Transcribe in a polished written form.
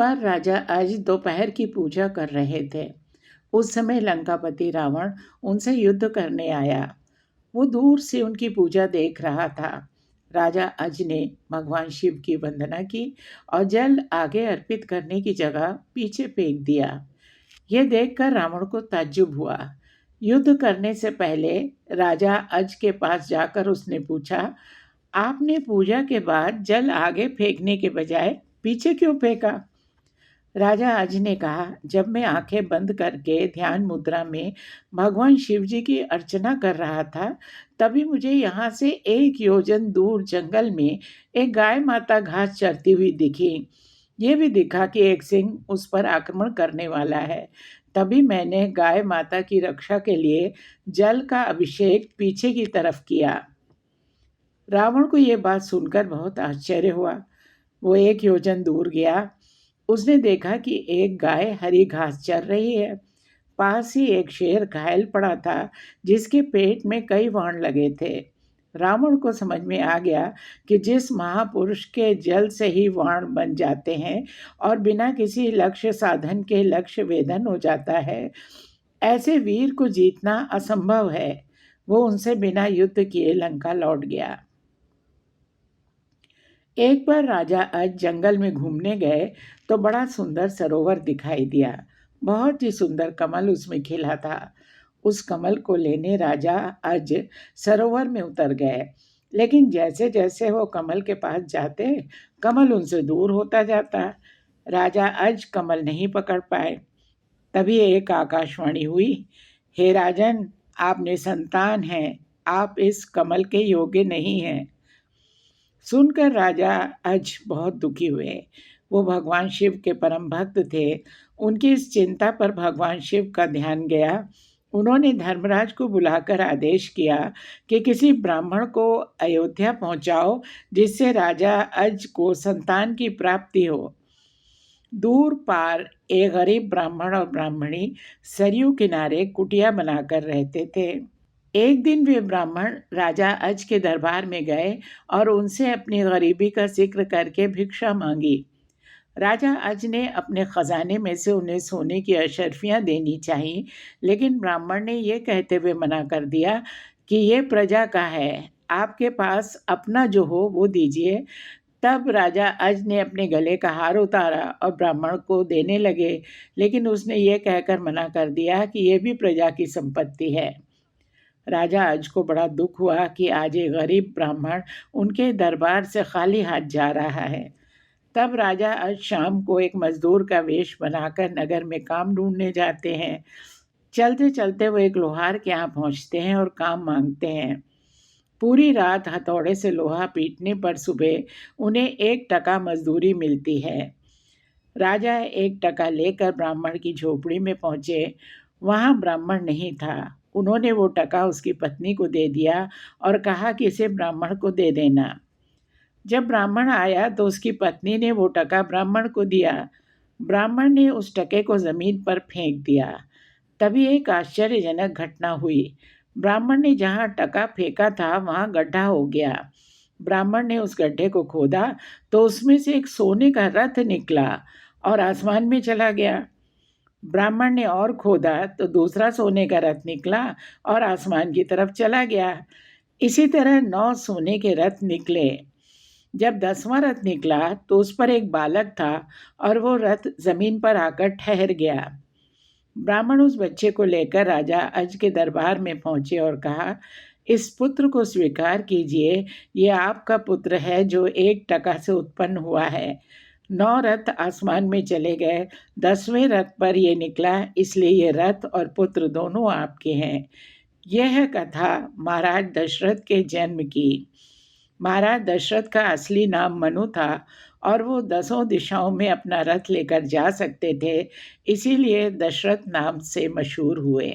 बार राजा आज दोपहर की पूजा कर रहे थे। उस समय लंकापति रावण उनसे युद्ध करने आया। वो दूर से उनकी पूजा देख रहा था। राजा अज ने भगवान शिव की वंदना की और जल आगे अर्पित करने की जगह पीछे फेंक दिया। यह देखकर रावण को ताज्जुब हुआ। युद्ध करने से पहले राजा अज के पास जाकर उसने पूछा, आपने पूजा के बाद जल आगे फेंकने के बजाय पीछे क्यों फेंका? राजा अज ने कहा, जब मैं आंखें बंद करके ध्यान मुद्रा में भगवान शिव जी की अर्चना कर रहा था, तभी मुझे यहाँ से 1 योजन दूर जंगल में एक गाय माता घास चरती हुई दिखी। ये भी दिखा कि एक सिंह उस पर आक्रमण करने वाला है। तभी मैंने गाय माता की रक्षा के लिए जल का अभिषेक पीछे की तरफ किया। रावण को यह बात सुनकर बहुत आश्चर्य हुआ। वो 1 योजन दूर गया। उसने देखा कि एक गाय हरी घास चर रही है। पास ही एक शेर घायल पड़ा था, जिसके पेट में कई वाण लगे थे। रावण को समझ में आ गया कि जिस महापुरुष के जल से ही वाण बन जाते हैं और बिना किसी लक्ष्य साधन के लक्ष्य वेधन हो जाता है, ऐसे वीर को जीतना असंभव है। वो उनसे बिना युद्ध किए लंका लौट गया। एक बार राजा अज जंगल में घूमने गए तो बड़ा सुंदर सरोवर दिखाई दिया। बहुत ही सुंदर कमल उसमें खिला था। उस कमल को लेने राजा अज सरोवर में उतर गए, लेकिन जैसे जैसे वो कमल के पास जाते, कमल उनसे दूर होता जाता। राजा अज कमल नहीं पकड़ पाए। तभी एक आकाशवाणी हुई, हे राजन, आप निसंतान हैं, आप इस कमल के योग्य नहीं हैं। सुनकर राजा अज बहुत दुखी हुए। वो भगवान शिव के परम भक्त थे। उनकी इस चिंता पर भगवान शिव का ध्यान गया। उन्होंने धर्मराज को बुलाकर आदेश किया कि किसी ब्राह्मण को अयोध्या पहुंचाओ, जिससे राजा अज को संतान की प्राप्ति हो। दूर पार एक गरीब ब्राह्मण और ब्राह्मणी सरयू किनारे कुटिया बनाकर रहते थे। एक दिन वे ब्राह्मण राजा अज के दरबार में गए और उनसे अपनी गरीबी का जिक्र करके भिक्षा मांगी। राजा अज ने अपने खजाने में से उन्हें सोने की अशर्फियाँ देनी चाहिए, लेकिन ब्राह्मण ने ये कहते हुए मना कर दिया कि ये प्रजा का है, आपके पास अपना जो हो वो दीजिए। तब राजा अज ने अपने गले का हार उतारा और ब्राह्मण को देने लगे, लेकिन उसने ये कहकर मना कर दिया कि ये भी प्रजा की संपत्ति है। राजा अज को बड़ा दुख हुआ कि आज एक गरीब ब्राह्मण उनके दरबार से खाली हाथ जा रहा है। तब राजा अज शाम को एक मजदूर का वेश बनाकर नगर में काम ढूंढने जाते हैं। चलते चलते वो एक लोहार के यहाँ पहुँचते हैं और काम मांगते हैं। पूरी रात हथौड़े से लोहा पीटने पर सुबह उन्हें 1 टका मजदूरी मिलती है। राजा 1 टका लेकर ब्राह्मण की झोपड़ी में पहुँचे। वहाँ ब्राह्मण नहीं था। उन्होंने वो टका उसकी पत्नी को दे दिया और कहा कि इसे ब्राह्मण को दे देना। जब ब्राह्मण आया तो उसकी पत्नी ने वो टका ब्राह्मण को दिया। ब्राह्मण ने उस टके को ज़मीन पर फेंक दिया। तभी एक आश्चर्यजनक घटना हुई। ब्राह्मण ने जहाँ टका फेंका था वहाँ गड्ढा हो गया। ब्राह्मण ने उस गड्ढे को खोदा तो उसमें से एक सोने का रथ निकला और आसमान में चला गया। ब्राह्मण ने और खोदा तो दूसरा सोने का रथ निकला और आसमान की तरफ चला गया। इसी तरह 9 सोने के रथ निकले। जब 10वां रथ निकला तो उस पर एक बालक था और वो रथ जमीन पर आकर ठहर गया। ब्राह्मण उस बच्चे को लेकर राजा अज के दरबार में पहुंचे और कहा, इस पुत्र को स्वीकार कीजिए, ये आपका पुत्र है जो 1 टका से उत्पन्न हुआ है। 9 रथ आसमान में चले गए, 10वें रथ पर ये निकला, इसलिए ये रथ और पुत्र दोनों आपके हैं। यह है कथा महाराज दशरथ के जन्म की। महाराज दशरथ का असली नाम मनु था और वो 10 दिशाओं में अपना रथ लेकर जा सकते थे, इसीलिए दशरथ नाम से मशहूर हुए।